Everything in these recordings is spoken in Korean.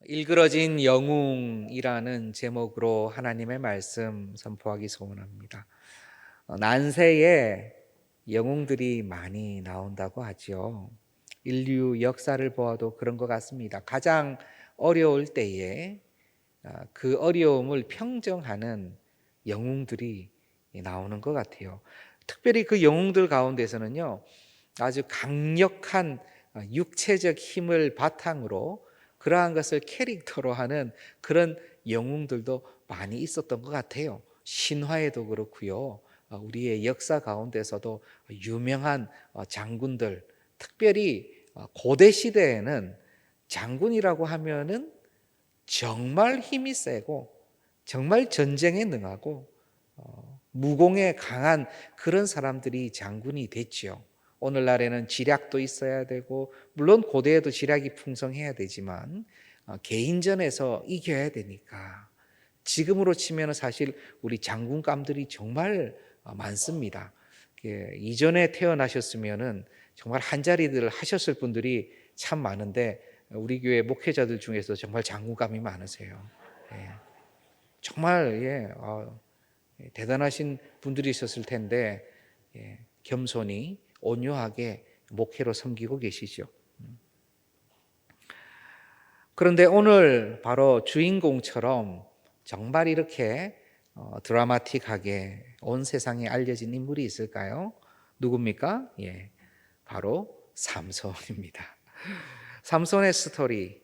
일그러진 영웅이라는 제목으로 하나님의 말씀 선포하기 소원합니다. 난세에 영웅들이 많이 나온다고 하죠. 인류 역사를 보아도 그런 것 같습니다. 가장 어려울 때에 그 어려움을 평정하는 영웅들이 나오는 것 같아요. 특별히 그 영웅들 가운데서는요, 아주 강력한 육체적 힘을 바탕으로 그러한 것을 캐릭터로 하는 그런 영웅들도 많이 있었던 것 같아요. 신화에도 그렇고요. 우리의 역사 가운데서도 유명한 장군들, 특별히 고대 시대에는 장군이라고 하면은 정말 힘이 세고 정말 전쟁에 능하고 무공에 강한 그런 사람들이 장군이 됐죠. 오늘날에는 지략도 있어야 되고 물론 고대에도 지략이 풍성해야 되지만 개인전에서 이겨야 되니까 지금으로 치면 사실 우리 장군감들이 정말 많습니다. 이전에 태어나셨으면은 정말 한자리들 하셨을 분들이 참 많은데 우리 교회 목회자들 중에서 정말 장군감이 많으세요. 예. 정말 대단하신 분들이 있었을 텐데 겸손히 온유하게 목회로 섬기고 계시죠. 그런데 오늘 바로 주인공처럼 정말 이렇게 드라마틱하게 온 세상에 알려진 인물이 있을까요? 누굽니까? 바로 삼손입니다. 삼손의 스토리,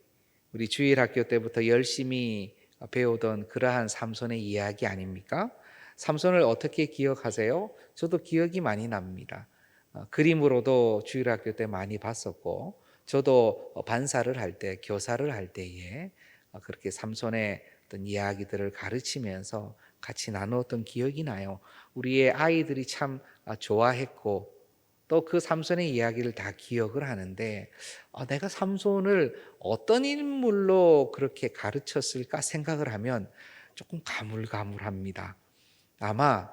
우리 주일학교 때부터 열심히 배우던 그러한 삼손의 이야기 아닙니까? 삼손을 어떻게 기억하세요? 저도 기억이 많이 납니다. 그림으로도 주일학교 때 많이 봤었고 저도 반사를 할 때, 교사를 할 때에 그렇게 삼손의 어떤 이야기들을 가르치면서 같이 나누었던 기억이 나요. 우리의 아이들이 참 좋아했고 또 그 삼손의 이야기를 다 기억을 하는데 내가 삼손을 어떤 인물로 그렇게 가르쳤을까 생각을 하면 조금 가물가물합니다. 아마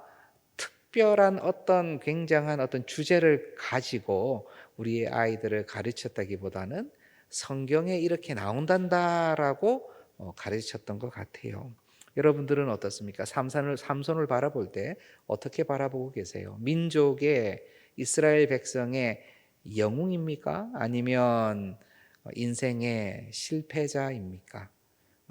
특별한 어떤 굉장한 어떤 주제를 가지고 우리의 아이들을 가르쳤다기보다는 성경에 이렇게 나온단다라고 가르쳤던 것 같아요. 여러분들은 어떻습니까? 삼손을 바라볼 때 어떻게 바라보고 계세요? 민족의 이스라엘 백성의 영웅입니까? 아니면 인생의 실패자입니까?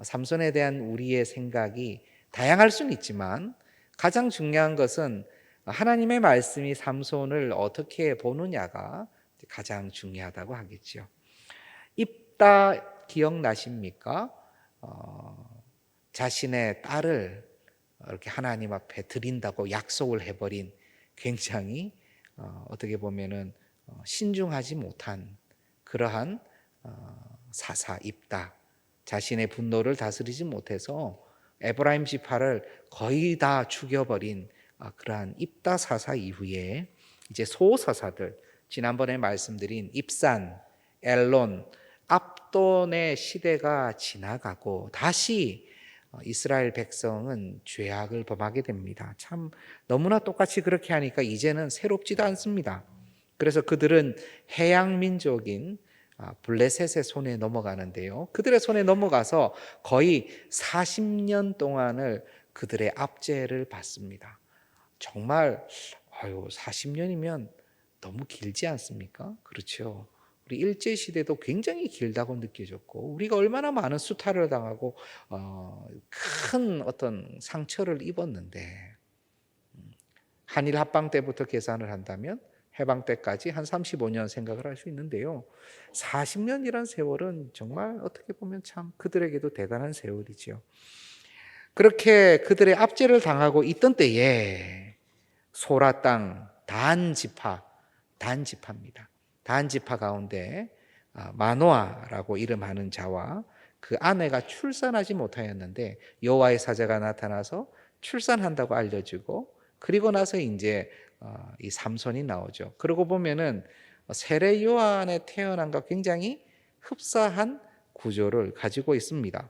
삼손에 대한 우리의 생각이 다양할 수는 있지만 가장 중요한 것은 하나님의 말씀이 삼손을 어떻게 보느냐가 가장 중요하다고 하겠죠. 입다 기억나십니까? 자신의 딸을 이렇게 하나님 앞에 드린다고 약속을 해버린 굉장히 어떻게 보면은 신중하지 못한 그러한 사사 입다, 자신의 분노를 다스리지 못해서 에브라임 지파를 거의 다 죽여버린 그러한 입다 사사 이후에 이제 소사사들, 지난번에 말씀드린 입산, 엘론, 압돈의 시대가 지나가고 다시 이스라엘 백성은 죄악을 범하게 됩니다. 참 너무나 똑같이 그렇게 하니까 이제는 새롭지도 않습니다. 그래서 그들은 해양 민족인 블레셋의 손에 넘어가는데요. 그들의 손에 넘어가서 거의 40년 동안을 그들의 압제를 받습니다. 정말 40년이면 너무 길지 않습니까? 그렇죠. 우리 일제 시대도 굉장히 길다고 느껴졌고 우리가 얼마나 많은 수탈을 당하고 큰 어떤 상처를 입었는데 한일 합방 때부터 계산을 한다면 해방 때까지 한 35년 생각을 할 수 있는데요. 40년이란 세월은 정말 어떻게 보면 참 그들에게도 대단한 세월이죠. 그렇게 그들의 압제를 당하고 있던 때에 소라 땅 단지파입니다. 단지파 가운데 마노아라고 이름하는 자와 그 아내가 출산하지 못하였는데 여호와의 사자가 나타나서 출산한다고 알려주고 그리고 나서 이제 이 삼손이 나오죠. 그러고 보면은 세례 요한에 태어난과 굉장히 흡사한 구조를 가지고 있습니다.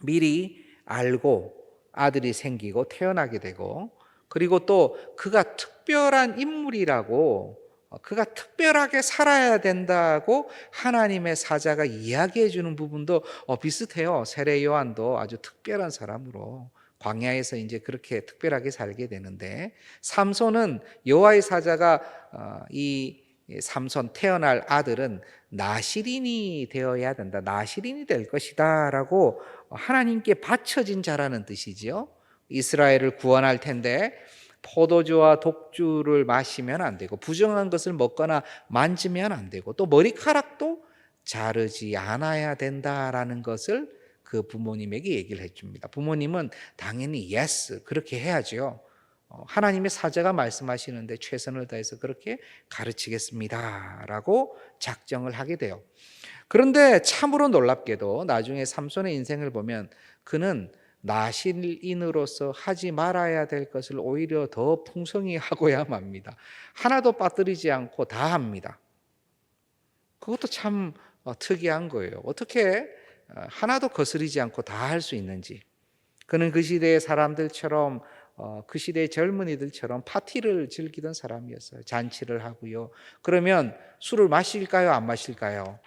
미리 알고 아들이 생기고 태어나게 되고 그리고 또 그가 특별한 인물이라고 그가 특별하게 살아야 된다고 하나님의 사자가 이야기해 주는 부분도 비슷해요. 세례 요한도 아주 특별한 사람으로 광야에서 이제 그렇게 특별하게 살게 되는데, 삼손은 여호와의 사자가 이 삼손 태어날 아들은 나실인이 되어야 된다, 나실인이 될 것이다라고 하나님께 바쳐진 자라는 뜻이지요. 이스라엘을 구원할 텐데 포도주와 독주를 마시면 안 되고 부정한 것을 먹거나 만지면 안 되고 또 머리카락도 자르지 않아야 된다라는 것을 그 부모님에게 얘기를 해줍니다. 부모님은 당연히 yes 그렇게 해야죠. 하나님의 사자가 말씀하시는데 최선을 다해서 그렇게 가르치겠습니다라고 작정을 하게 돼요. 그런데 참으로 놀랍게도 나중에 삼손의 인생을 보면 그는 나실인으로서 하지 말아야 될 것을 오히려 더 풍성히 하고야 맙니다. 하나도 빠뜨리지 않고 다 합니다. 그것도 참 특이한 거예요. 어떻게 하나도 거스르지 않고 다 할 수 있는지. 그는 그 시대의 사람들처럼 그 시대의 젊은이들처럼 파티를 즐기던 사람이었어요. 잔치를 하고요. 그러면 술을 마실까요? 안 마실까요?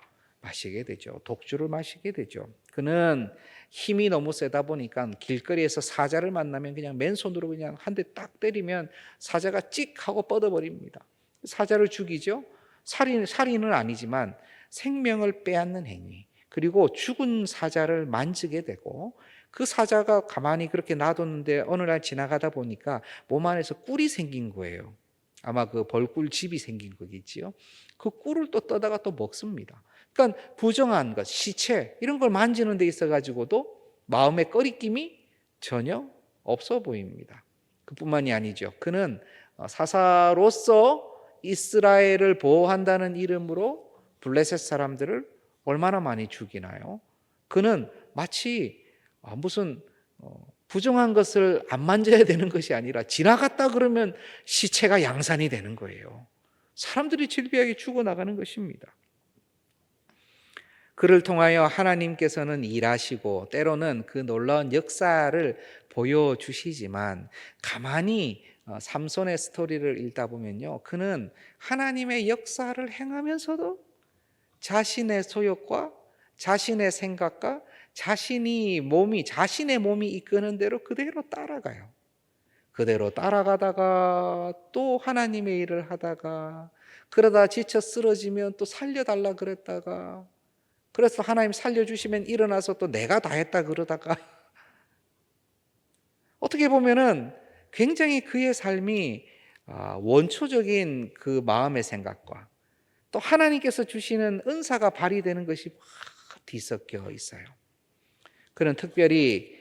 마시게 되죠. 독주를 마시게 되죠. 그는 힘이 너무 세다 보니까 길거리에서 사자를 만나면 그냥 맨손으로 그냥 한 대 딱 때리면 사자가 찍 하고 뻗어버립니다. 사자를 죽이죠. 살인은 아니지만 생명을 빼앗는 행위. 그리고 죽은 사자를 만지게 되고 그 사자가 가만히 그렇게 놔뒀는데 어느 날 지나가다 보니까 몸 안에서 꿀이 생긴 거예요. 아마 그 벌꿀집이 생긴 거겠지요. 그 꿀을 또 떠다가 또 먹습니다. 그러니까 부정한 것, 시체 이런 걸 만지는 데 있어가지고도 마음의 꺼리낌이 전혀 없어 보입니다. 그뿐만이 아니죠. 그는 사사로서 이스라엘을 보호한다는 이름으로 블레셋 사람들을 얼마나 많이 죽이나요? 그는 마치 무슨 부정한 것을 안 만져야 되는 것이 아니라 지나갔다 그러면 시체가 양산이 되는 거예요. 사람들이 질비하게 죽어나가는 것입니다. 그를 통하여 하나님께서는 일하시고 때로는 그 놀라운 역사를 보여주시지만 가만히 삼손의 스토리를 읽다 보면요, 그는 하나님의 역사를 행하면서도 자신의 소욕과 자신의 생각과 자신의 몸이 이끄는 대로 그대로 따라가요. 그대로 따라가다가 또 하나님의 일을 하다가 그러다 지쳐 쓰러지면 또 살려달라 그랬다가 그래서 하나님 살려주시면 일어나서 또 내가 다 했다 그러다가 어떻게 보면은 굉장히 그의 삶이 원초적인 그 마음의 생각과 또 하나님께서 주시는 은사가 발휘되는 것이 막 뒤섞여 있어요. 그는 특별히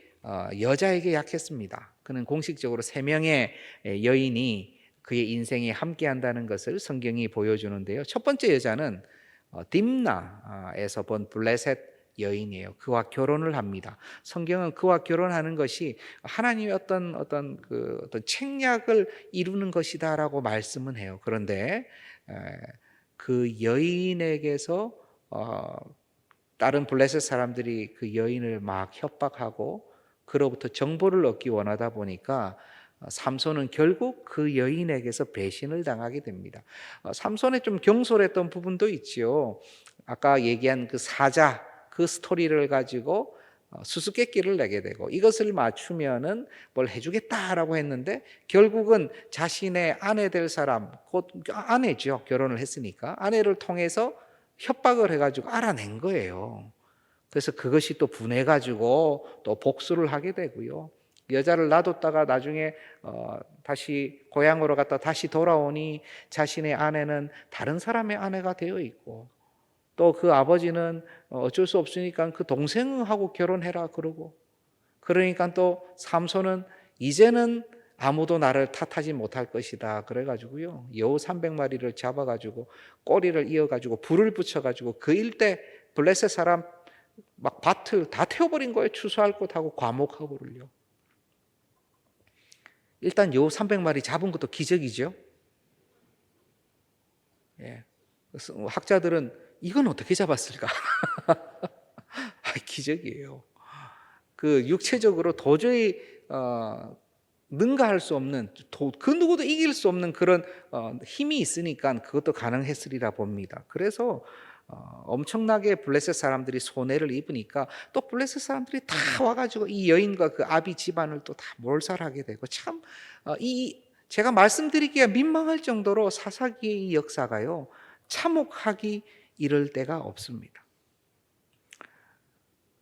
여자에게 약했습니다. 그는 공식적으로 3명의 여인이 그의 인생에 함께한다는 것을 성경이 보여주는데요. 첫 번째 여자는 딥나에서 본 블레셋 여인이에요. 그와 결혼을 합니다. 성경은 그와 결혼하는 것이 하나님의 어떤 책략을 이루는 것이다라고 말씀은 해요. 그런데 그 여인에게서 다른 블레셋 사람들이 그 여인을 막 협박하고 그로부터 정보를 얻기 원하다 보니까 삼손은 결국 그 여인에게서 배신을 당하게 됩니다. 삼손의 좀 경솔했던 부분도 있지요. 아까 얘기한 그 사자 그 스토리를 가지고 수수께끼를 내게 되고 이것을 맞추면은 뭘 해주겠다라고 했는데 결국은 자신의 아내 될 사람, 곧 아내죠. 결혼을 했으니까 아내를 통해서 협박을 해가지고 알아낸 거예요. 그래서 그것이 또 분해가지고 또 복수를 하게 되고요. 여자를 놔뒀다가 나중에 다시 고향으로 갔다 다시 돌아오니 자신의 아내는 다른 사람의 아내가 되어 있고 또 그 아버지는 어쩔 수 없으니까 그 동생하고 결혼해라 그러고 그러니까 또 삼손은 이제는 아무도 나를 탓하지 못할 것이다 그래가지고요 여우 300마리를 잡아가지고 꼬리를 이어가지고 불을 붙여가지고 그 일대 블레셋 사람 막 밭을 다 태워버린 거예요. 추수할 곳하고 과목하고를요. 일단 요 300마리 잡은 것도 기적이죠. 예. 학자들은 이건 어떻게 잡았을까? 기적이에요. 그 육체적으로 도저히 능가할 수 없는, 그 누구도 이길 수 없는 그런 힘이 있으니까 그것도 가능했으리라 봅니다. 그래서 엄청나게 블레셋 사람들이 손해를 입으니까 또 블레셋 사람들이 다 와가지고 이 여인과 그 아비 집안을 또 다 몰살하게 되고, 참 제가 말씀드리기가 민망할 정도로 사사기의 이 역사가요, 참혹하기 이를 데가 없습니다.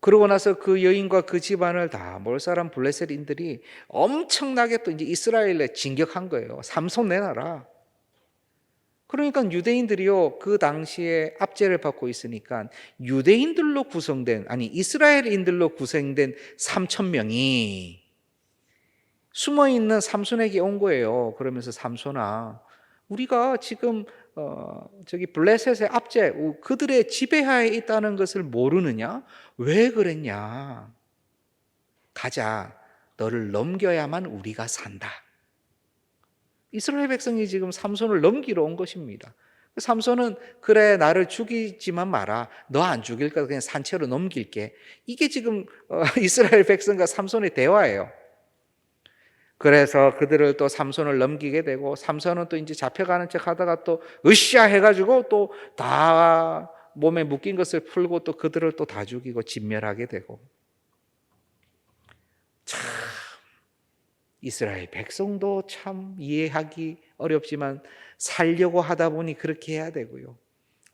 그러고 나서 그 여인과 그 집안을 다 몰살한 블레셋인들이 엄청나게 또 이제 이스라엘에 진격한 거예요. 삼손 내놔라. 그러니까 유대인들이요, 그 당시에 압제를 받고 있으니까 유대인들로 구성된, 아니 이스라엘인들로 구성된 3천 명이 숨어 있는 삼손에게 온 거예요. 그러면서 삼손아, 우리가 지금 저기 블레셋의 압제, 그들의 지배하에 있다는 것을 모르느냐? 왜 그랬냐? 가자. 너를 넘겨야만 우리가 산다. 이스라엘 백성이 지금 삼손을 넘기러 온 것입니다. 삼손은 그래, 나를 죽이지만 마라. 너 안 죽일 거야. 그냥 산채로 넘길게. 이게 지금 이스라엘 백성과 삼손의 대화예요. 그래서 그들을 또 삼손을 넘기게 되고, 삼손은 또 이제 잡혀가는 척 하다가 또 으쌰 해가지고 또 다 몸에 묶인 것을 풀고 또 그들을 또 다 죽이고 진멸하게 되고. 참 이스라엘 백성도 참 이해하기 어렵지만 살려고 하다 보니 그렇게 해야 되고요.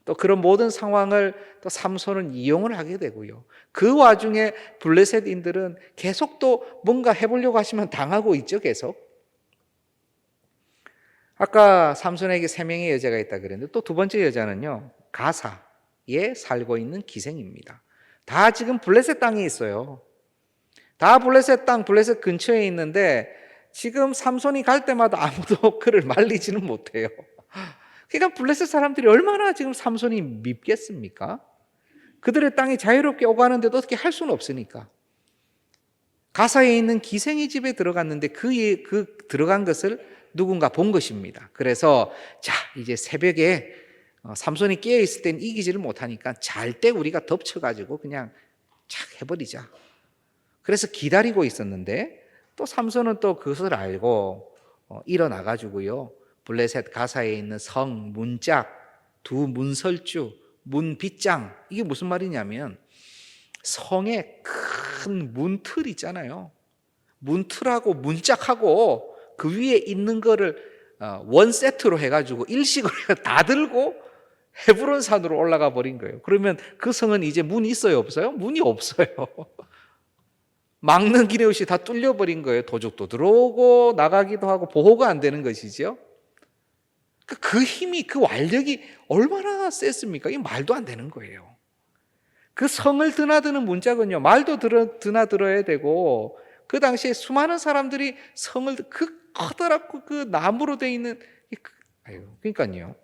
또 그런 모든 상황을 또 삼손은 이용을 하게 되고요. 그 와중에 블레셋인들은 계속 또 뭔가 해보려고 하시면 당하고 있죠, 계속. 아까 삼손에게 3명의 여자가 있다 그랬는데 또 두 번째 여자는요, 가사에 살고 있는 기생입니다. 다 지금 블레셋 땅에 있어요. 다 블레셋 땅, 블레셋 근처에 있는데 지금 삼손이 갈 때마다 아무도 그를 말리지는 못해요. 그러니까 블레셋 사람들이 얼마나 지금 삼손이 밉겠습니까? 그들의 땅이 자유롭게 오가는데도 어떻게 할 수는 없으니까. 가사에 있는 기생의 집에 들어갔는데 그 들어간 것을 누군가 본 것입니다. 그래서 자, 이제 새벽에 삼손이 깨어 있을 땐 이기지를 못하니까 잘 때 우리가 덮쳐가지고 그냥 착 해버리자. 그래서 기다리고 있었는데 또 삼손은 또 그것을 알고 일어나가지고요, 블레셋 가사에 있는 성 문짝, 두 문설주, 문빗장, 이게 무슨 말이냐면 성에 큰 문틀 있잖아요. 문틀하고 문짝하고 그 위에 있는 거를 원 세트로 해가지고 일식으로 다 들고 헤브론 산으로 올라가 버린 거예요. 그러면 그 성은 이제 문이 있어요, 없어요? 문이 없어요. 막는 길에 없이 다 뚫려버린 거예요. 도적도 들어오고 나가기도 하고 보호가 안 되는 것이죠. 그 힘이, 그 완력이 얼마나 셌습니까? 이게 말도 안 되는 거예요. 그 성을 드나드는 문짝은요, 말도 드나들어야 되고, 그 당시에 수많은 사람들이 성을, 그 커다랗고 그 나무로 되어 있는, 그러니까요,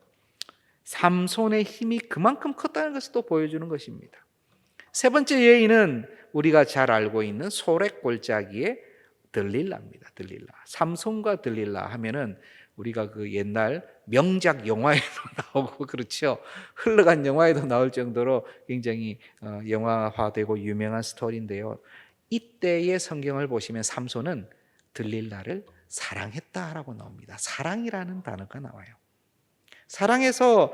삼손의 힘이 그만큼 컸다는 것을 또 보여주는 것입니다. 세 번째 여인은 우리가 잘 알고 있는 소렉골짜기의 들릴라입니다. 들릴라. 삼손과 들릴라 하면은 우리가 그 옛날 명작 영화에도 나오고, 그렇죠, 흘러간 영화에도 나올 정도로 굉장히 영화화되고 유명한 스토리인데요. 이때의 성경을 보시면 삼손은 들릴라를 사랑했다라고 나옵니다. 사랑이라는 단어가 나와요. 사랑해서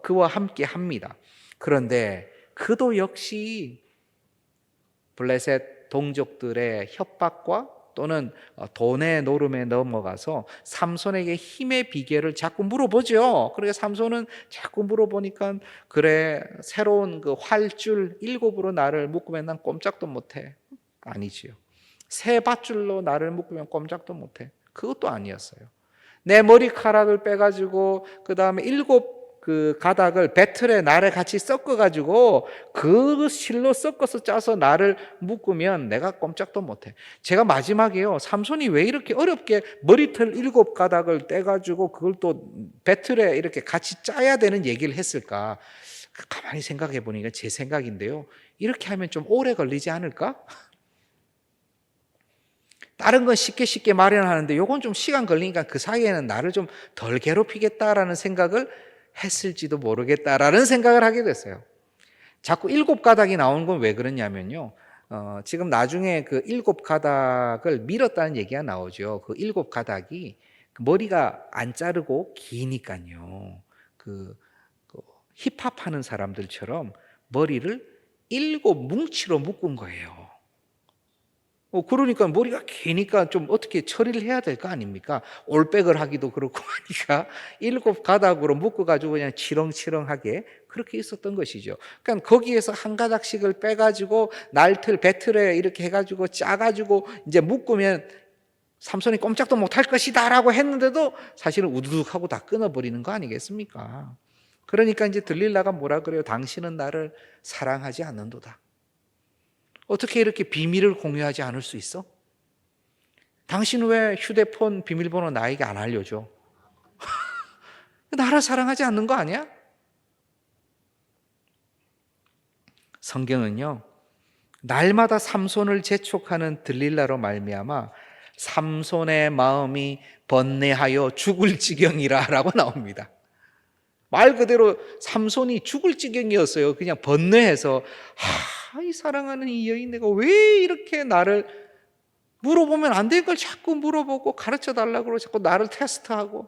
그와 함께 합니다. 그런데 그도 역시 블레셋 동족들의 협박과 또는 돈의 노름에 넘어가서 삼손에게 힘의 비결을 자꾸 물어보죠. 그러니까 삼손은 자꾸 물어보니까, 그래, 새로운 그 활줄 7으로 나를 묶으면 난 꼼짝도 못해. 아니지요. 새 밧줄로 나를 묶으면 꼼짝도 못해. 그것도 아니었어요. 내 머리카락을 빼가지고 그 다음에 7 그 가닥을 배틀에 나를 같이 섞어가지고 그 실로 섞어서 짜서 나를 묶으면 내가 꼼짝도 못해. 제가 마지막에요, 삼손이 왜 이렇게 어렵게 머리털 7 가닥을 떼가지고 그걸 또 배틀에 이렇게 같이 짜야 되는 얘기를 했을까? 가만히 생각해 보니까 제 생각인데요, 이렇게 하면 좀 오래 걸리지 않을까? 다른 건 쉽게 마련하는데 이건 좀 시간 걸리니까 그 사이에는 나를 좀 덜 괴롭히겠다라는 생각을 했을지도 모르겠다라는 생각을 하게 됐어요. 자꾸 7 가닥이 나오는 건 왜 그러냐면요, 지금 나중에 그 7가닥을 밀었다는 얘기가 나오죠. 그 7가닥이 머리가 안 자르고 기니까요. 그 힙합 하는 사람들처럼 머리를 7뭉치로 묶은 거예요. 그러니까 머리가 기니까 좀 어떻게 처리를 해야 될 거 아닙니까? 올백을 하기도 그렇고 하니까 7가닥으로 묶어가지고 그냥 치렁치렁하게 그렇게 있었던 것이죠. 그러니까 거기에서 한 가닥씩을 빼가지고 날틀, 배틀에 이렇게 해가지고 짜가지고 이제 묶으면 삼손이 꼼짝도 못할 것이다 라고 했는데도 사실은 우두둑하고 다 끊어버리는 거 아니겠습니까? 그러니까 이제 들릴라가 뭐라 그래요? 당신은 나를 사랑하지 않는도다. 어떻게 이렇게 비밀을 공유하지 않을 수 있어? 당신은 왜 휴대폰 비밀번호 나에게 안 알려줘? 나를 사랑하지 않는 거 아니야? 성경은요, 날마다 삼손을 재촉하는 들릴라로 말미암아 삼손의 마음이 번뇌하여 죽을 지경이라 라고 나옵니다. 말 그대로 삼손이 죽을 지경이었어요. 그냥 번뇌해서 이 사랑하는 이 여인 내가 왜 이렇게 나를 물어보면 안 될 걸 자꾸 물어보고 가르쳐 달라고 그러고 자꾸 나를 테스트하고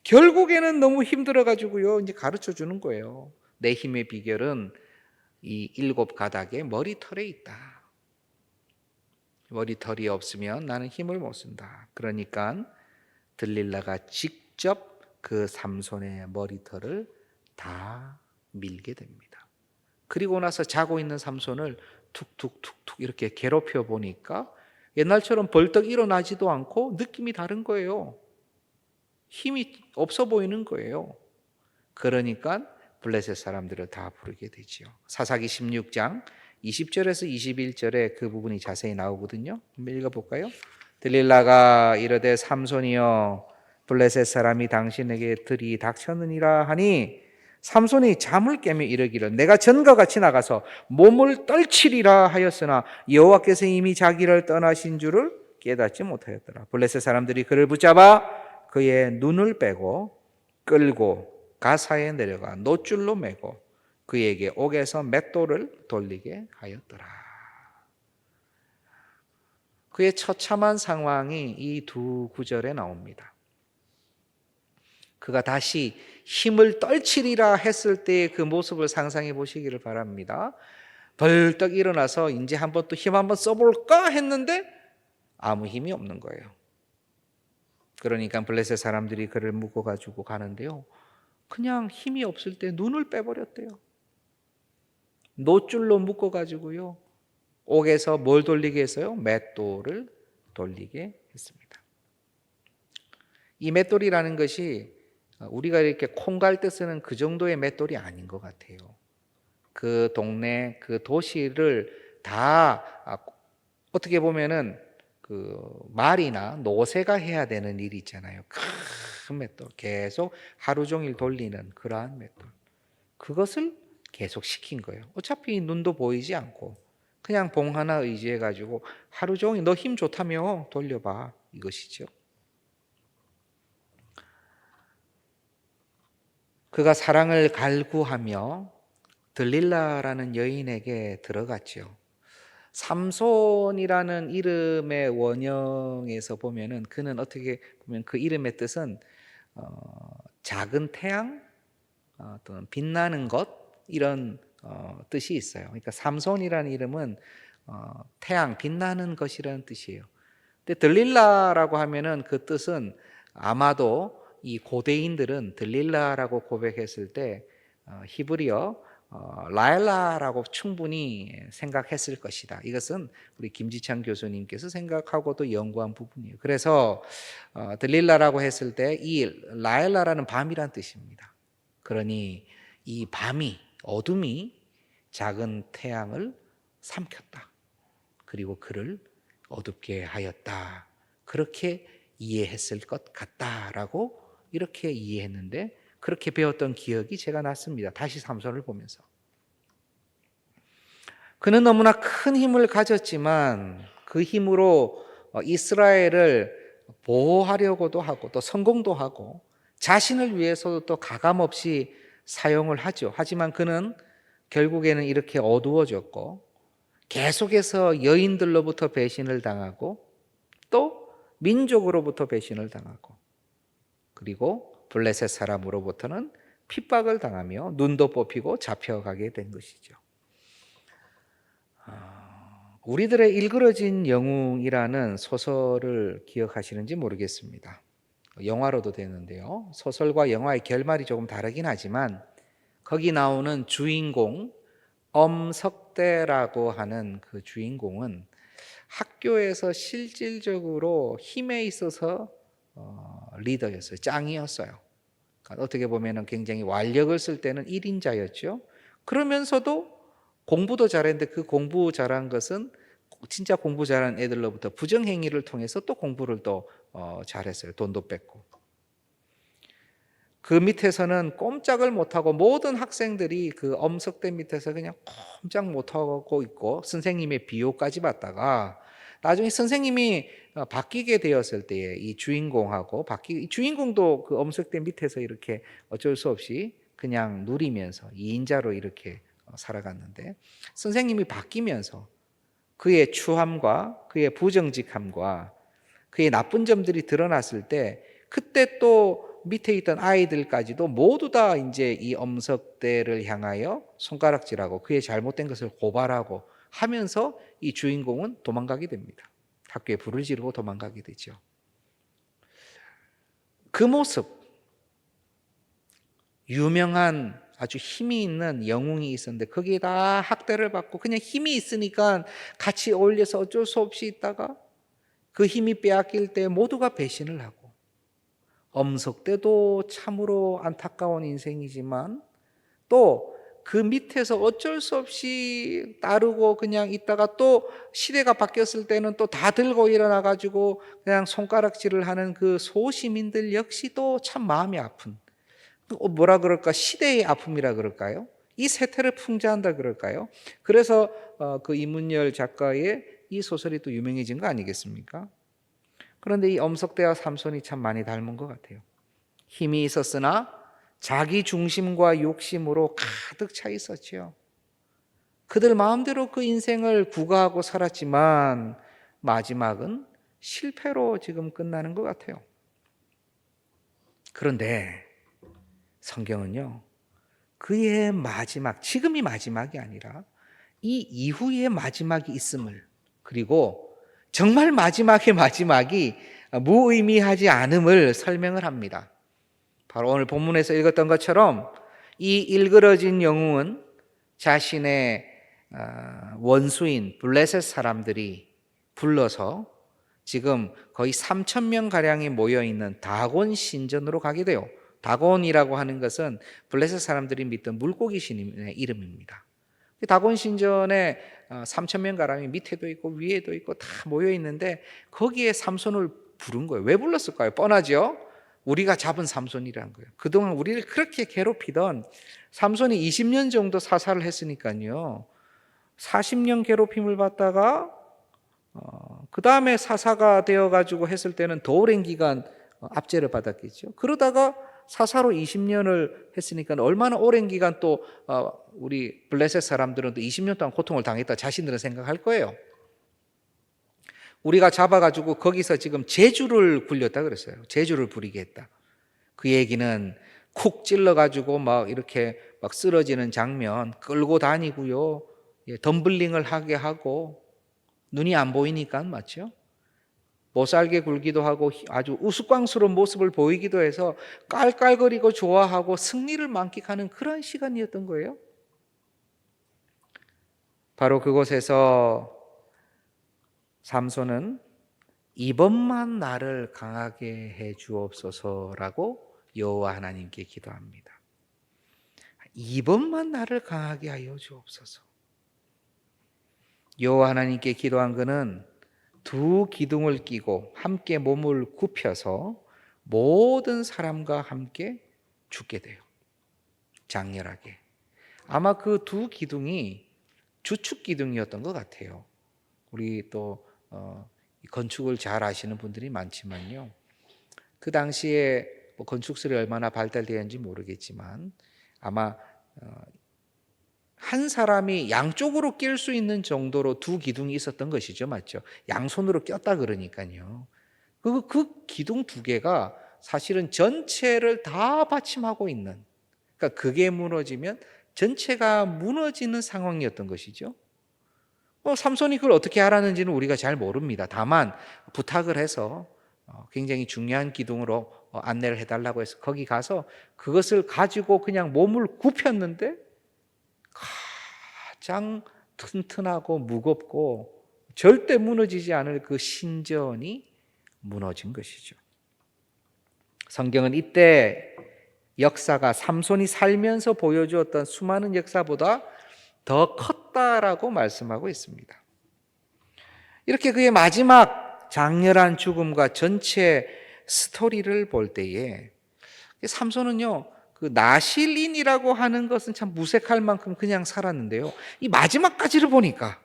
결국에는 너무 힘들어가지고요 이제 가르쳐 주는 거예요. 내 힘의 비결은 이 7가닥의 머리털에 있다. 머리털이 없으면 나는 힘을 못 쓴다. 그러니까 들릴라가 직접 그 삼손의 머리털을 다 밀게 됩니다. 그리고 나서 자고 있는 삼손을 툭툭툭툭 이렇게 괴롭혀 보니까 옛날처럼 벌떡 일어나지도 않고 느낌이 다른 거예요. 힘이 없어 보이는 거예요. 그러니까 블레셋 사람들을 다 부르게 되지요. 사사기 16장 20절에서 21절에 그 부분이 자세히 나오거든요. 한번 읽어볼까요? 들릴라가 이르되 삼손이여 블레셋 사람이 당신에게 들이 닥쳤느니라 하니 삼손이 잠을 깨며 이르기를 내가 전과 같이 나가서 몸을 떨치리라 하였으나 여호와께서 이미 자기를 떠나신 줄을 깨닫지 못하였더라. 블레셋 사람들이 그를 붙잡아 그의 눈을 빼고 끌고 가사에 내려가 노줄로 매고 그에게 옥에서 맷돌을 돌리게 하였더라. 그의 처참한 상황이 이 두 구절에 나옵니다. 그가 다시 힘을 떨치리라 했을 때의 그 모습을 상상해 보시기를 바랍니다. 벌떡 일어나서 이제 한번 또 힘 한번 써볼까 했는데 아무 힘이 없는 거예요. 그러니까 블레셋 사람들이 그를 묶어가지고 가는데요. 그냥 힘이 없을 때 눈을 빼버렸대요. 노줄로 묶어가지고요. 옥에서 뭘 돌리게 했어요? 맷돌을 돌리게 했습니다. 이 맷돌이라는 것이 우리가 이렇게 콩 갈 때 쓰는 그 정도의 맷돌이 아닌 것 같아요. 그 동네, 그 도시를 다 어떻게 보면은 그 말이나 노새가 해야 되는 일이 있잖아요. 큰 맷돌, 계속 하루 종일 돌리는 그러한 맷돌. 그것을 계속 시킨 거예요. 어차피 눈도 보이지 않고 그냥 봉 하나 의지해 가지고 하루 종일 너 힘 좋다며 돌려봐 이것이죠. 그가 사랑을 갈구하며 들릴라라는 여인에게 들어갔죠. 삼손이라는 이름의 원형에서 보면은 그는 어떻게 보면 그 이름의 뜻은 작은 태양 또는 빛나는 것 이런 뜻이 있어요. 그러니까 삼손이라는 이름은 태양 빛나는 것이라는 뜻이에요. 근데 들릴라라고 하면은 그 뜻은 아마도 이 고대인들은 들릴라라고 고백했을 때 히브리어 라일라라고 충분히 생각했을 것이다. 이것은 우리 김지창 교수님께서 생각하고도 연구한 부분이에요. 그래서 들릴라라고 했을 때 이 라일라라는 밤이란 뜻입니다. 그러니 이 밤이 어둠이 작은 태양을 삼켰다. 그리고 그를 어둡게 하였다. 그렇게 이해했을 것 같다라고 이렇게 이해했는데 그렇게 배웠던 기억이 제가 났습니다. 다시 삼손을 보면서. 그는 너무나 큰 힘을 가졌지만 그 힘으로 이스라엘을 보호하려고도 하고 또 성공도 하고 자신을 위해서도 또 가감없이 사용을 하죠. 하지만 그는 결국에는 이렇게 어두워졌고 계속해서 여인들로부터 배신을 당하고 또 민족으로부터 배신을 당하고 그리고 블레셋 사람으로부터는 핍박을 당하며 눈도 뽑히고 잡혀가게 된 것이죠. 우리들의 일그러진 영웅이라는 소설을 기억하시는지 모르겠습니다. 영화로도 되는데요. 소설과 영화의 결말이 조금 다르긴 하지만 거기 나오는 주인공 엄석대라고 하는 그 주인공은 학교에서 실질적으로 힘에 있어서 리더였어요. 짱이었어요. 그러니까 어떻게 보면 굉장히 완력을 쓸 때는 1인자였죠. 그러면서도 공부도 잘했는데 그 공부 잘한 것은 진짜 공부 잘한 애들로부터 부정행위를 통해서 또 공부를 또 잘했어요. 돈도 뺏고. 그 밑에서는 꼼짝을 못하고 모든 학생들이 그 엄석대 밑에서 그냥 꼼짝 못하고 있고 선생님의 비호까지 받다가 나중에 선생님이 바뀌게 되었을 때에 이 주인공하고 주인공도 그 엄석대 밑에서 이렇게 어쩔 수 없이 그냥 누리면서 2인자로 이렇게 살아갔는데 선생님이 바뀌면서 그의 추함과 그의 부정직함과 그의 나쁜 점들이 드러났을 때 그때 또 밑에 있던 아이들까지도 모두 다 이제 이 엄석대를 향하여 손가락질하고 그의 잘못된 것을 고발하고 하면서 이 주인공은 도망가게 됩니다. 학교에 불을 지르고 도망가게 되죠. 그 모습, 유명한 아주 힘이 있는 영웅이 있었는데 거기에다 학대를 받고 그냥 힘이 있으니까 같이 어울려서 어쩔 수 없이 있다가 그 힘이 빼앗길 때 모두가 배신을 하고 엄석대도 참으로 안타까운 인생이지만 또 그 밑에서 어쩔 수 없이 따르고 그냥 있다가 또 시대가 바뀌었을 때는 또 다 들고 일어나 가지고 그냥 손가락질을 하는 그 소시민들 역시도 참 마음이 아픈 뭐라 그럴까 시대의 아픔이라 그럴까요? 이 세태를 풍자한다 그럴까요? 그래서 그 이문열 작가의 이 소설이 또 유명해진 거 아니겠습니까? 그런데 이 엄석대와 삼손이 참 많이 닮은 것 같아요. 힘이 있었으나 자기 중심과 욕심으로 가득 차 있었지요. 그들 마음대로 그 인생을 구가하고 살았지만 마지막은 실패로 지금 끝나는 것 같아요. 그런데 성경은요, 그의 마지막, 지금이 마지막이 아니라 이 이후의 마지막이 있음을 그리고 정말 마지막의 마지막이 무의미하지 않음을 설명을 합니다. 바로 오늘 본문에서 읽었던 것처럼 이 일그러진 영웅은 자신의 원수인 블레셋 사람들이 불러서 지금 거의 3천 명 가량이 모여 있는 다곤 신전으로 가게 돼요. 다곤이라고 하는 것은 블레셋 사람들이 믿던 물고기 신의 이름입니다. 다곤 신전에 3천 명 가량이 밑에도 있고 위에도 있고 다 모여 있는데 거기에 삼손을 부른 거예요. 왜 불렀을까요? 뻔하죠. 우리가 잡은 삼손이라는 거예요. 그동안 우리를 그렇게 괴롭히던 삼손이 20년 정도 사살을 했으니까요. 40년 괴롭힘을 받다가 그 다음에 사사가 되어가지고 했을 때는 더 오랜 기간 압제를 받았겠죠. 그러다가 사사로 20년을 했으니까 얼마나 오랜 기간 또 우리 블레셋 사람들은 또 20년 동안 고통을 당했다 자신들은 생각할 거예요. 우리가 잡아가지고 거기서 지금 제주를 굴렸다 그랬어요. 제주를 부리게 했다. 그 얘기는 쿡 찔러가지고 막 이렇게 막 쓰러지는 장면 끌고 다니고요. 덤블링을 하게 하고 눈이 안 보이니까 맞죠? 못살게 굴기도 하고 아주 우스꽝스러운 모습을 보이기도 해서 깔깔거리고 좋아하고 승리를 만끽하는 그런 시간이었던 거예요. 바로 그곳에서 삼손은 이번만 나를 강하게 해 주옵소서라고 여호와 하나님께 기도합니다. 이번만 나를 강하게 하여 주옵소서. 여호와 하나님께 기도한 그는 두 기둥을 끼고 함께 몸을 굽혀서 모든 사람과 함께 죽게 돼요. 장렬하게. 아마 그 두 기둥이 주축 기둥이었던 것 같아요. 우리 또 건축을 잘 아시는 분들이 많지만요. 그 당시에 뭐 건축술이 얼마나 발달되었는지 모르겠지만 아마 한 사람이 양쪽으로 낄 수 있는 정도로 두 기둥이 있었던 것이죠. 맞죠? 양손으로 꼈다 그러니까요. 그 기둥 두 개가 사실은 전체를 다 받침하고 있는, 그러니까 그게 무너지면 전체가 무너지는 상황이었던 것이죠. 삼손이 그걸 어떻게 알았는지는 우리가 잘 모릅니다. 다만 부탁을 해서 굉장히 중요한 기둥으로 안내를 해달라고 해서 거기 가서 그것을 가지고 그냥 몸을 굽혔는데 가장 튼튼하고 무겁고 절대 무너지지 않을 그 신전이 무너진 것이죠. 성경은 이때 역사가 삼손이 살면서 보여주었던 수많은 역사보다 더 컸다라고 말씀하고 있습니다. 이렇게 그의 마지막 장렬한 죽음과 전체 스토리를 볼 때에 삼손은요, 그 나실인이라고 하는 것은 참 무색할 만큼 그냥 살았는데요, 이 마지막까지를 보니까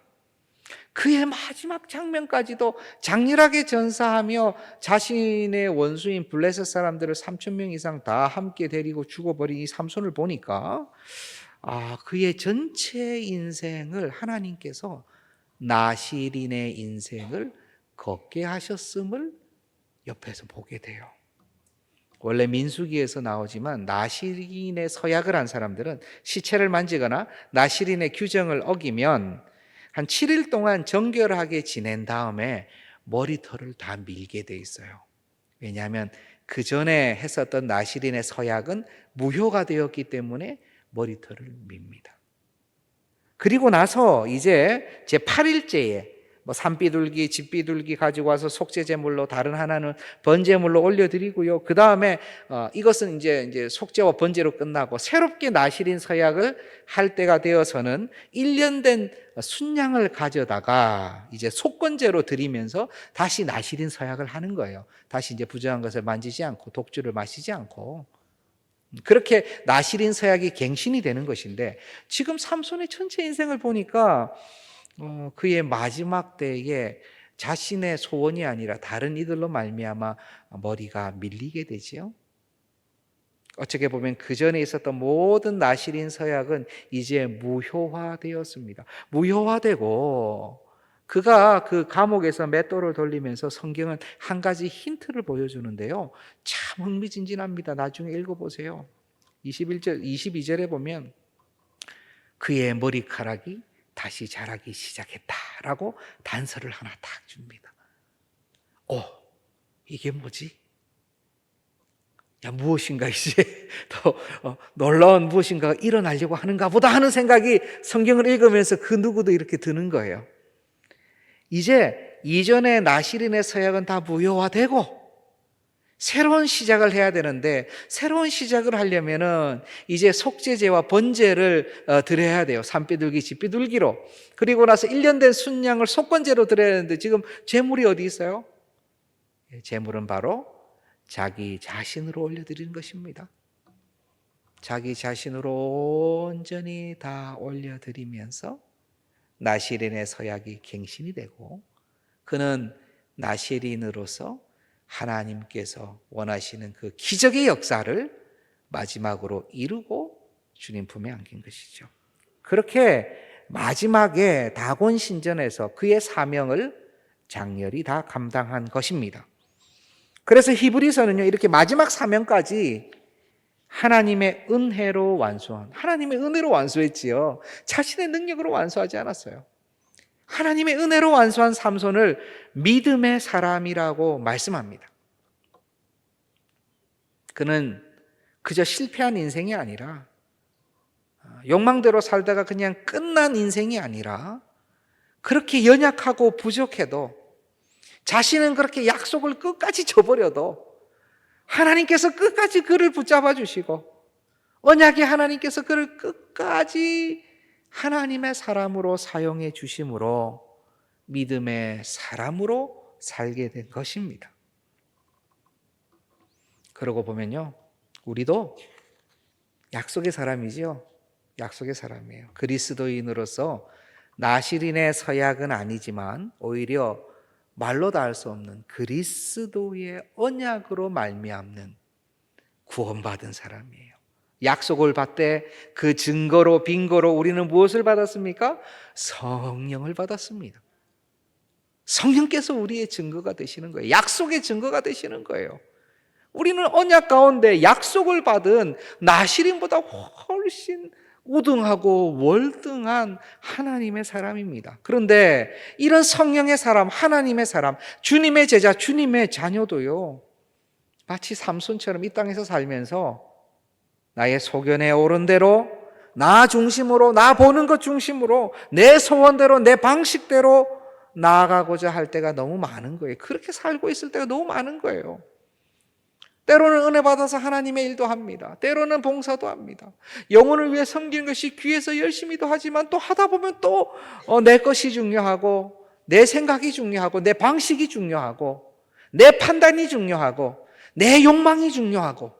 그의 마지막 장면까지도 장렬하게 전사하며 자신의 원수인 블레셋 사람들을 3,000명 이상 다 함께 데리고 죽어버린 이 삼손을 보니까 그의 전체 인생을 하나님께서 나실인의 인생을 걷게 하셨음을 옆에서 보게 돼요. 원래 민수기에서 나오지만 나실인의 서약을 한 사람들은 시체를 만지거나 나실인의 규정을 어기면 한 7일 동안 정결하게 지낸 다음에 머리털을 다 밀게 돼 있어요. 왜냐하면 그 전에 했었던 나실인의 서약은 무효가 되었기 때문에 머리털을 밉니다. 그리고 나서 이제 제 8일째에 산비둘기, 집비둘기 가지고 와서 속죄제물로, 다른 하나는 번제물로 올려드리고요. 그 다음에 이것은 이제 속죄와 번제로 끝나고 새롭게 나실인 서약을 할 때가 되어서는 1년 된 순양을 가져다가 이제 속건제로 드리면서 다시 나실인 서약을 하는 거예요. 다시 이제 부정한 것을 만지지 않고 독주를 마시지 않고. 그렇게 나실인 서약이 갱신이 되는 것인데, 지금 삼손의 전체 인생을 보니까 그의 마지막 때에 자신의 소원이 아니라 다른 이들로 말미암아 머리가 밀리게 되지요. 어떻게 보면 그 전에 있었던 모든 나실인 서약은 이제 무효화되었습니다. 무효화되고 그가 그 감옥에서 맷돌을 돌리면서 성경은 한 가지 힌트를 보여주는데요, 참 흥미진진합니다. 나중에 읽어보세요. 22절에 보면 그의 머리카락이 다시 자라기 시작했다라고 단서를 하나 딱 줍니다. 이게 뭐지? 무엇인가 이제 더 놀라운 무엇인가가 일어나려고 하는가 보다 하는 생각이 성경을 읽으면서 그 누구도 이렇게 드는 거예요. 이제 이전의 나실인의 서약은 다 무효화되고 새로운 시작을 해야 되는데, 새로운 시작을 하려면은 이제 속죄제와 번제를 드려야 돼요. 산비둘기, 집비둘기로. 그리고 나서 1년 된 순양을 속건제로 드려야 되는데 지금 제물이 어디 있어요? 제물은 바로 자기 자신으로 올려드리는 것입니다. 자기 자신으로 온전히 다 올려드리면서 나실인의 서약이 갱신이 되고, 그는 나실인으로서 하나님께서 원하시는 그 기적의 역사를 마지막으로 이루고 주님 품에 안긴 것이죠. 그렇게 마지막에 다곤 신전에서 그의 사명을 장렬히 다 감당한 것입니다. 그래서 히브리서는요, 이렇게 마지막 사명까지 하나님의 은혜로 완수한, 하나님의 은혜로 완수했지요. 자신의 능력으로 완수하지 않았어요. 하나님의 은혜로 완수한 삼손을 믿음의 사람이라고 말씀합니다. 그는 그저 실패한 인생이 아니라, 욕망대로 살다가 그냥 끝난 인생이 아니라, 그렇게 연약하고 부족해도, 자신은 그렇게 약속을 끝까지 저버려도 하나님께서 끝까지 그를 붙잡아 주시고, 언약의 하나님께서 그를 끝까지 하나님의 사람으로 사용해 주심으로 믿음의 사람으로 살게 된 것입니다. 그러고 보면요, 우리도 약속의 사람이지요. 약속의 사람이에요. 그리스도인으로서 나실인의 서약은 아니지만 오히려 말로 다 할 수 없는 그리스도의 언약으로 말미암는 구원받은 사람이에요. 약속을 받되 그 증거로 빙거로 우리는 무엇을 받았습니까? 성령을 받았습니다. 성령께서 우리의 증거가 되시는 거예요. 약속의 증거가 되시는 거예요. 우리는 언약 가운데 약속을 받은 나시림보다 훨씬 우등하고 월등한 하나님의 사람입니다. 그런데 이런 성령의 사람, 하나님의 사람, 주님의 제자, 주님의 자녀도요, 마치 삼손처럼 이 땅에서 살면서 나의 소견에 오른 대로, 나 중심으로, 나 보는 것 중심으로, 내 소원대로, 내 방식대로 나아가고자 할 때가 너무 많은 거예요. 그렇게 살고 있을 때가 너무 많은 거예요. 때로는 은혜 받아서 하나님의 일도 합니다. 때로는 봉사도 합니다. 영혼을 위해 섬기는 것이 귀해서 열심히도 하지만 또 하다 보면 또 내 것이 중요하고, 내 생각이 중요하고, 내 방식이 중요하고, 내 판단이 중요하고, 내 욕망이 중요하고.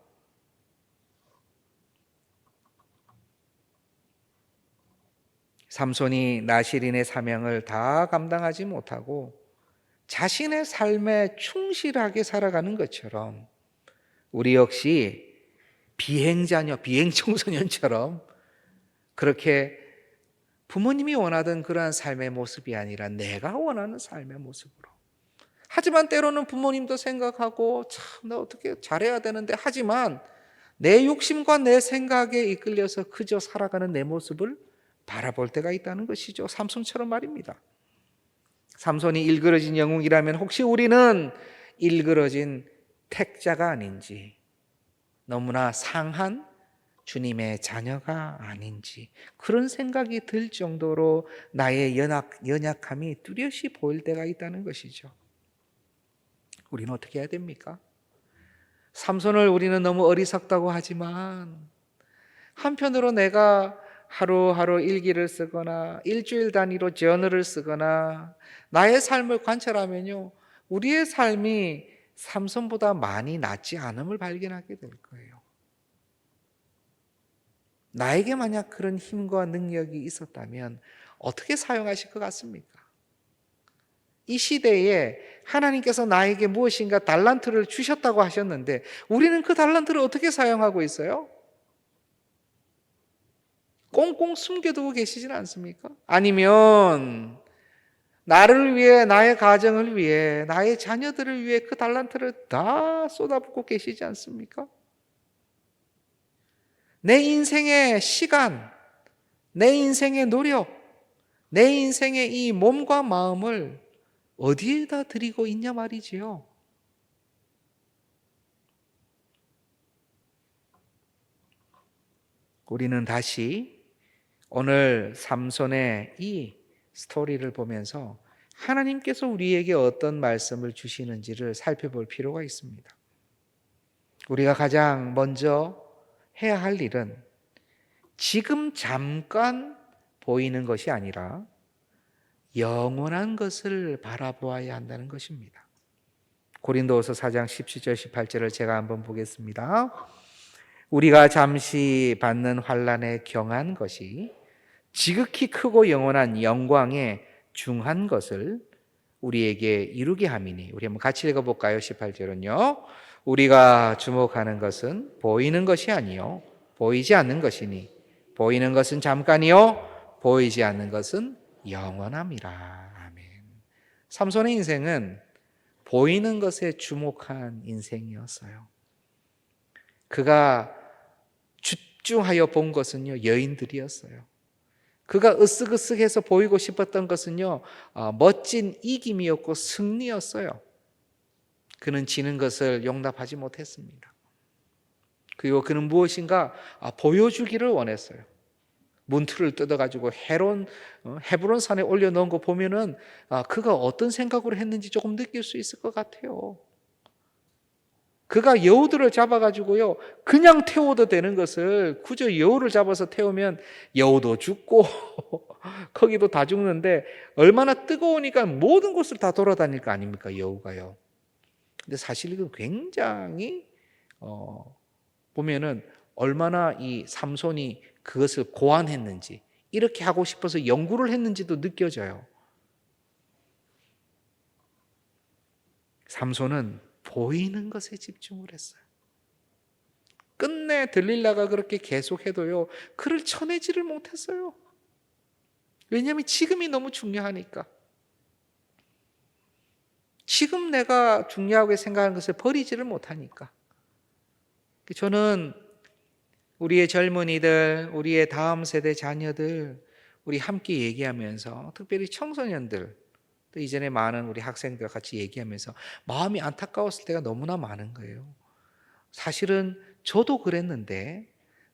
삼손이 나실인의 사명을 다 감당하지 못하고 자신의 삶에 충실하게 살아가는 것처럼 우리 역시 비행자녀, 비행청소년처럼 그렇게 부모님이 원하던 그러한 삶의 모습이 아니라 내가 원하는 삶의 모습으로. 하지만 때로는 부모님도 생각하고 참 나 어떻게 잘해야 되는데, 하지만 내 욕심과 내 생각에 이끌려서 그저 살아가는 내 모습을 바라볼 때가 있다는 것이죠. 삼손처럼 말입니다. 삼손이 일그러진 영웅이라면 혹시 우리는 일그러진 택자가 아닌지, 너무나 상한 주님의 자녀가 아닌지 그런 생각이 들 정도로 나의 연약함이 뚜렷이 보일 때가 있다는 것이죠. 우리는 어떻게 해야 됩니까? 삼손을 우리는 너무 어리석다고 하지만 한편으로 내가 하루하루 일기를 쓰거나 일주일 단위로 저널을 쓰거나 나의 삶을 관찰하면요, 우리의 삶이 삼손보다 많이 낫지 않음을 발견하게 될 거예요. 나에게 만약 그런 힘과 능력이 있었다면 어떻게 사용하실 것 같습니까? 이 시대에 하나님께서 나에게 무엇인가 달란트를 주셨다고 하셨는데 우리는 그 달란트를 어떻게 사용하고 있어요? 꽁꽁 숨겨두고 계시지는 않습니까? 아니면 나를 위해, 나의 가정을 위해, 나의 자녀들을 위해 그 달란트를 다 쏟아붓고 계시지 않습니까? 내 인생의 시간, 내 인생의 노력, 내 인생의 이 몸과 마음을 어디에다 드리고 있냐 말이지요. 우리는 다시 오늘 삼손의 이 스토리를 보면서 하나님께서 우리에게 어떤 말씀을 주시는지를 살펴볼 필요가 있습니다. 우리가 가장 먼저 해야 할 일은 지금 잠깐 보이는 것이 아니라 영원한 것을 바라보아야 한다는 것입니다. 고린도후서 4장 17절 18절을 제가 한번 보겠습니다. 우리가 잠시 받는 환난에 경한 것이 지극히 크고 영원한 영광에 중한 것을 우리에게 이루게 함이니. 우리 한번 같이 읽어볼까요? 18절은요. 우리가 주목하는 것은 보이는 것이 아니요 보이지 않는 것이니 보이는 것은 잠깐이요 보이지 않는 것은 영원함이라. 아멘. 삼손의 인생은 보이는 것에 주목한 인생이었어요. 그가 집중하여 본 것은요 여인들이었어요. 그가 으쓱으쓱해서 보이고 싶었던 것은요 멋진 이김이었고 승리였어요. 그는 지는 것을 용납하지 못했습니다. 그리고 그는 무엇인가 보여주기를 원했어요. 문틀을 뜯어가지고 헤브론 산에 올려놓은 거 보면은 그가 어떤 생각으로 했는지 조금 느낄 수 있을 것 같아요. 그가 여우들을 잡아가지고요 그냥 태워도 되는 것을 그저 여우를 잡아서 태우면 여우도 죽고 거기도 다 죽는데 얼마나 뜨거우니까 모든 곳을 다 돌아다닐 거 아닙니까, 여우가요. 근데 사실 이건 굉장히 보면은 얼마나 이 삼손이 그것을 고안했는지, 이렇게 하고 싶어서 연구를 했는지도 느껴져요. 삼손은 보이는 것에 집중을 했어요. 끝내 들릴라가 그렇게 계속해도요, 그를 쳐내지를 못했어요. 왜냐하면 지금이 너무 중요하니까. 지금 내가 중요하게 생각하는 것을 버리지를 못하니까. 저는 우리의 젊은이들, 우리의 다음 세대 자녀들, 우리 함께 얘기하면서, 특별히 청소년들, 또 이전에 많은 우리 학생들 같이 얘기하면서 마음이 안타까웠을 때가 너무나 많은 거예요. 사실은 저도 그랬는데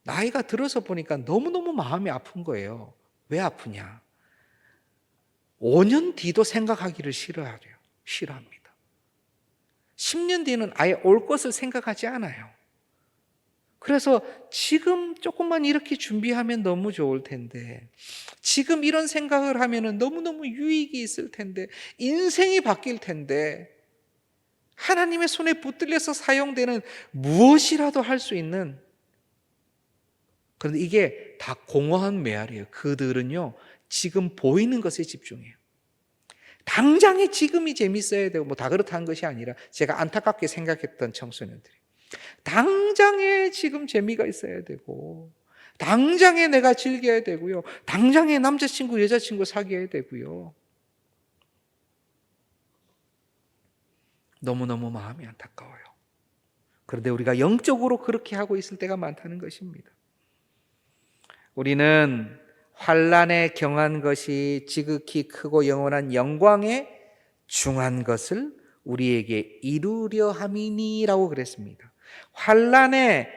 나이가 들어서 보니까 너무너무 마음이 아픈 거예요. 왜 아프냐? 5년 뒤도 생각하기를 싫어합니다. 10년 뒤는 아예 올 것을 생각하지 않아요. 그래서 지금 조금만 이렇게 준비하면 너무 좋을 텐데, 지금 이런 생각을 하면 너무너무 유익이 있을 텐데, 인생이 바뀔 텐데, 하나님의 손에 붙들려서 사용되는 무엇이라도 할 수 있는, 그런데 이게 다 공허한 메아리예요. 그들은요, 지금 보이는 것에 집중해요. 당장에 지금이 재밌어야 되고, 뭐 다 그렇다는 것이 아니라 제가 안타깝게 생각했던 청소년들이 당장에 지금 재미가 있어야 되고, 당장에 내가 즐겨야 되고요, 당장에 남자친구 여자친구 사귀어야 되고요. 너무너무 마음이 안타까워요. 그런데 우리가 영적으로 그렇게 하고 있을 때가 많다는 것입니다. 우리는 환난에 경한 것이 지극히 크고 영원한 영광에 중한 것을 우리에게 이루려 함이니라고 그랬습니다. 환난에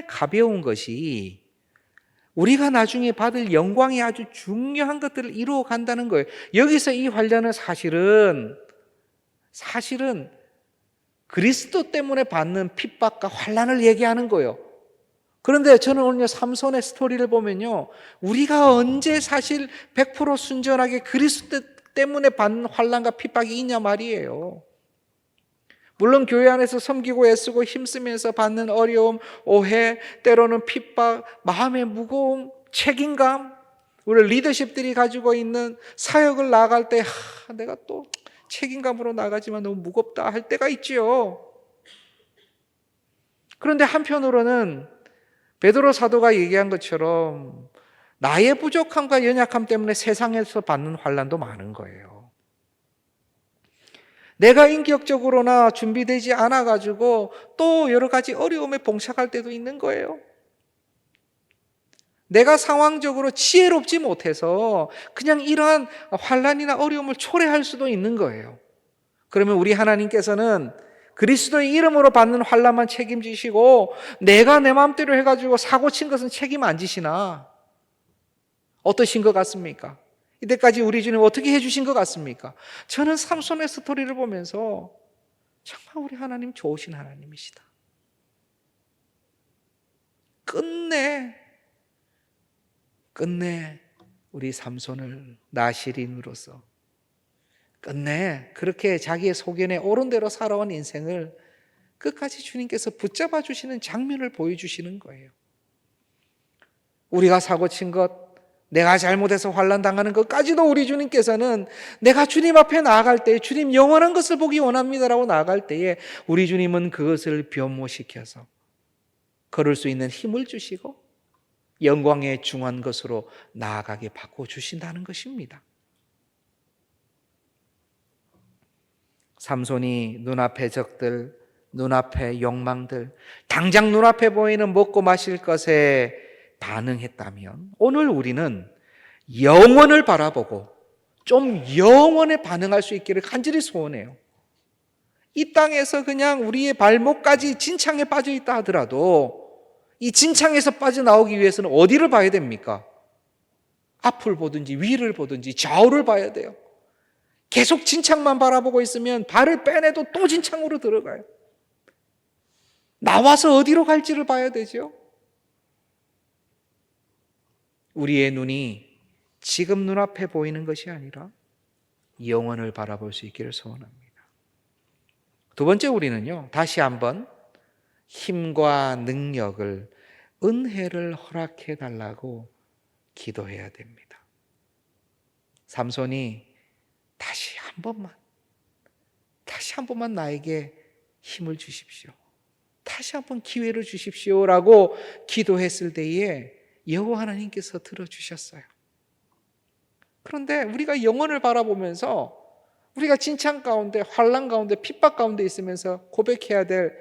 가벼운 것이 우리가 나중에 받을 영광이 아주 중요한 것들을 이루어 간다는 거예요. 여기서 이 환난은 사실은 그리스도 때문에 받는 핍박과 환난을 얘기하는 거예요. 그런데 저는 오늘 삼손의 스토리를 보면요, 우리가 언제 사실 100% 순전하게 그리스도 때문에 받는 환난과 핍박이 있냐 말이에요. 물론 교회 안에서 섬기고 애쓰고 힘쓰면서 받는 어려움, 오해, 때로는 핍박, 마음의 무거움, 책임감, 우리 리더십들이 가지고 있는 사역을 나갈 때 내가 또 책임감으로 나가지만 너무 무겁다 할 때가 있지요. 그런데 한편으로는 베드로 사도가 얘기한 것처럼 나의 부족함과 연약함 때문에 세상에서 받는 환난도 많은 거예요. 내가 인격적으로나 준비되지 않아가지고 또 여러 가지 어려움에 봉착할 때도 있는 거예요. 내가 상황적으로 지혜롭지 못해서 그냥 이러한 환난이나 어려움을 초래할 수도 있는 거예요. 그러면 우리 하나님께서는 그리스도의 이름으로 받는 환난만 책임지시고 내가 내 마음대로 해가지고 사고 친 것은 책임 안 지시나? 어떠신 것 같습니까? 이때까지 우리 주님 어떻게 해주신 것 같습니까? 저는 삼손의 스토리를 보면서 정말 우리 하나님 좋으신 하나님이시다. 끝내 우리 삼손을 나시린으로서 끝내 그렇게 자기의 소견에 옳은 대로 살아온 인생을 끝까지 주님께서 붙잡아 주시는 장면을 보여주시는 거예요. 우리가 사고 친 것, 내가 잘못해서 환난 당하는 것까지도 우리 주님께서는 내가 주님 앞에 나아갈 때 주님 영원한 것을 보기 원합니다라고 나아갈 때에 우리 주님은 그것을 변모시켜서 걸을 수 있는 힘을 주시고 영광에 중한 것으로 나아가게 바꿔주신다는 것입니다. 삼손이 눈앞의 적들, 눈앞의 욕망들, 당장 눈앞에 보이는 먹고 마실 것에 반응했다면 오늘 우리는 영원을 바라보고 좀 영원에 반응할 수 있기를 간절히 소원해요. 이 땅에서 그냥 우리의 발목까지 진창에 빠져 있다 하더라도 이 진창에서 빠져나오기 위해서는 어디를 봐야 됩니까? 앞을 보든지 위를 보든지 좌우를 봐야 돼요. 계속 진창만 바라보고 있으면 발을 빼내도 또 진창으로 들어가요. 나와서 어디로 갈지를 봐야 되죠. 우리의 눈이 지금 눈앞에 보이는 것이 아니라 영원을 바라볼 수 있기를 소원합니다. 두 번째, 우리는요, 다시 한번 힘과 능력을, 은혜를 허락해 달라고 기도해야 됩니다. 삼손이 다시 한 번만 나에게 힘을 주십시오. 다시 한번 기회를 주십시오라고 기도했을 때에 여호와 하나님께서 들어주셨어요. 그런데 우리가 영혼을 바라보면서 우리가 진창 가운데, 환난 가운데, 핍박 가운데 있으면서 고백해야 될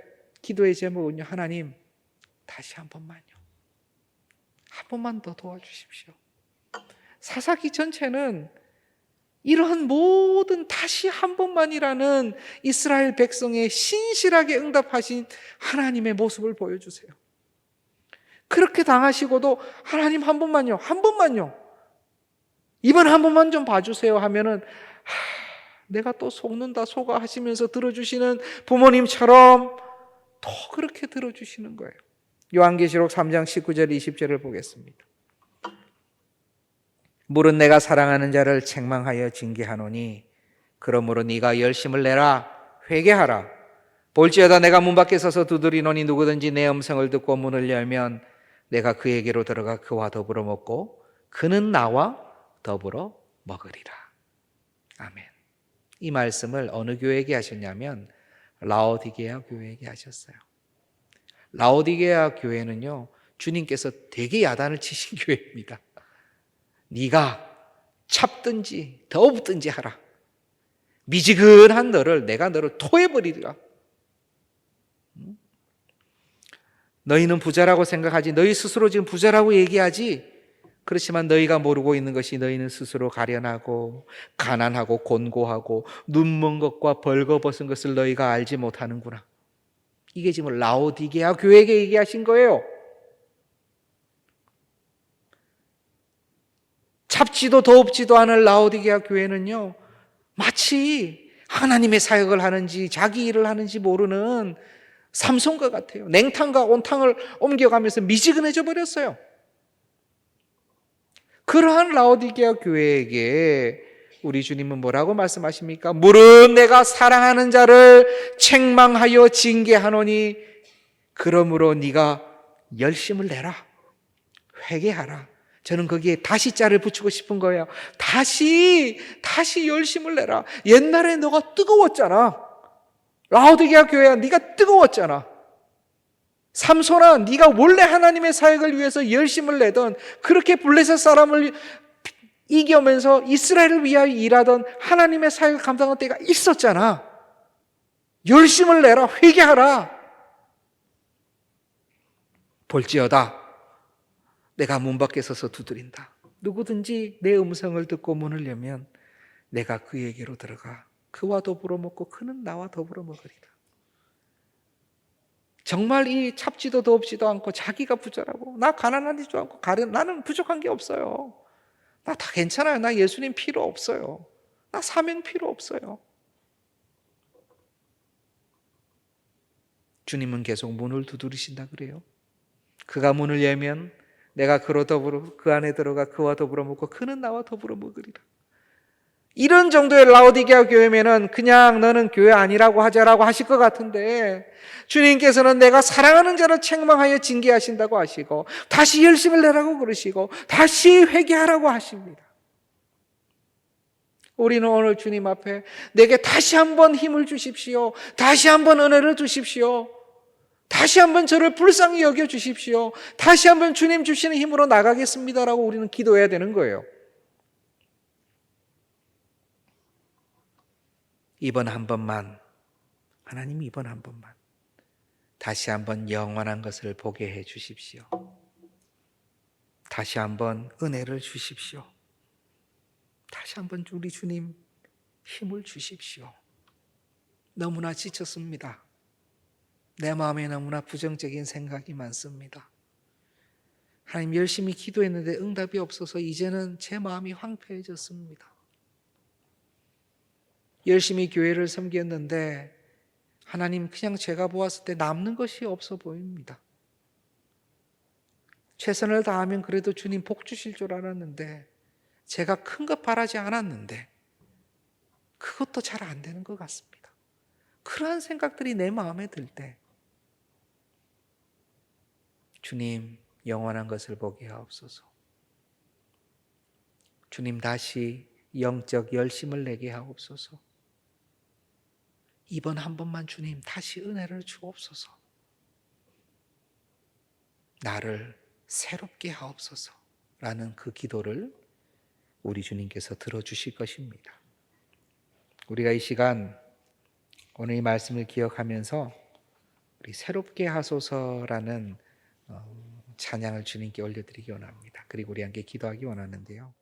기도의 제목은요, 하나님 다시 한 번만요, 한 번만 더 도와주십시오. 사사기 전체는 이러한 모든 다시 한 번만이라는 이스라엘 백성의 신실하게 응답하신 하나님의 모습을 보여주세요. 그렇게 당하시고도 하나님 한 번만요, 한 번만요, 이번 한 번만 좀 봐주세요 하면은 내가 또 속는다 속아 하시면서 들어주시는 부모님처럼 또 그렇게 들어주시는 거예요. 요한계시록 3장 19절 20절을 보겠습니다. 물은 내가 사랑하는 자를 책망하여 징계하노니 그러므로 네가 열심을 내라, 회개하라. 볼지어다 내가 문 밖에 서서 두드리노니 누구든지 내 음성을 듣고 문을 열면 내가 그에게로 들어가 그와 더불어 먹고 그는 나와 더불어 먹으리라. 아멘. 이 말씀을 어느 교회에게 하셨냐면 라오디게아 교회에게 하셨어요. 라오디게아 교회는요, 주님께서 되게 야단을 치신 교회입니다. 네가 찹든지 더웁든지 하라. 미지근한 내가 너를 토해버리리라. 너희는 부자라고 생각하지, 너희 스스로 지금 부자라고 얘기하지, 그렇지만 너희가 모르고 있는 것이 너희는 스스로 가련하고 가난하고 곤고하고 눈먼 것과 벌거벗은 것을 너희가 알지 못하는구나. 이게 지금 라오디게아 교회에게 얘기하신 거예요. 찹지도 더웁지도 않은 라오디게아 교회는요, 마치 하나님의 사역을 하는지 자기 일을 하는지 모르는 삼손과 같아요. 냉탕과 온탕을 옮겨가면서 미지근해져 버렸어요. 그러한 라오디게아 교회에게 우리 주님은 뭐라고 말씀하십니까? 물은 내가 사랑하는 자를 책망하여 징계하노니 그러므로 네가 열심을 내라, 회개하라. 저는 거기에 다시 자를 붙이고 싶은 거예요. 다시 열심을 내라. 옛날에 너가 뜨거웠잖아. 라오디게아 교회야, 네가 뜨거웠잖아. 삼손아, 네가 원래 하나님의 사역을 위해서 열심을 내던, 그렇게 블레셋 사람을 이겨면서 이스라엘을 위하여 일하던 하나님의 사역을 감당할 때가 있었잖아. 열심을 내라, 회개하라. 볼지어다 내가 문 밖에 서서 두드린다. 누구든지 내 음성을 듣고 문을 열면 내가 그에게로 들어가 그와 더불어 먹고 그는 나와 더불어 먹으리라. 정말 이 찹지도 더웁지도 않고 자기가 부자라고, 나 가난하지도 않고 나는 부족한 게 없어요, 나 다 괜찮아요, 나 예수님 필요 없어요, 나 사명 필요 없어요. 주님은 계속 문을 두드리신다 그래요. 그가 문을 열면 내가 그로 더불어 그 안에 들어가 그와 더불어 먹고 그는 나와 더불어 먹으리라. 이런 정도의 라오디게아 교회면은 그냥 너는 교회 아니라고 하자라고 하실 것 같은데, 주님께서는 내가 사랑하는 자를 책망하여 징계하신다고 하시고 다시 열심을 내라고 그러시고 다시 회개하라고 하십니다. 우리는 오늘 주님 앞에 내게 다시 한번 힘을 주십시오, 다시 한번 은혜를 주십시오, 다시 한번 저를 불쌍히 여겨 주십시오, 다시 한번 주님 주시는 힘으로 나가겠습니다라고 우리는 기도해야 되는 거예요. 이번 한 번만, 하나님 이번 한 번만 다시 한번 영원한 것을 보게 해 주십시오. 다시 한번 은혜를 주십시오. 다시 한번 우리 주님 힘을 주십시오. 너무나 지쳤습니다. 내 마음에 너무나 부정적인 생각이 많습니다. 하나님, 열심히 기도했는데 응답이 없어서 이제는 제 마음이 황폐해졌습니다. 열심히 교회를 섬겼는데 하나님, 그냥 제가 보았을 때 남는 것이 없어 보입니다. 최선을 다하면 그래도 주님 복 주실 줄 알았는데, 제가 큰 것 바라지 않았는데 그것도 잘 안 되는 것 같습니다. 그러한 생각들이 내 마음에 들 때 주님, 영원한 것을 보게 하옵소서. 주님, 다시 영적 열심을 내게 하옵소서. 이번 한 번만 주님 다시 은혜를 주옵소서. 나를 새롭게 하옵소서라는 그 기도를 우리 주님께서 들어주실 것입니다. 우리가 이 시간 오늘 이 말씀을 기억하면서 우리 새롭게 하소서라는 찬양을 주님께 올려드리기 원합니다. 그리고 우리 함께 기도하기 원하는데요.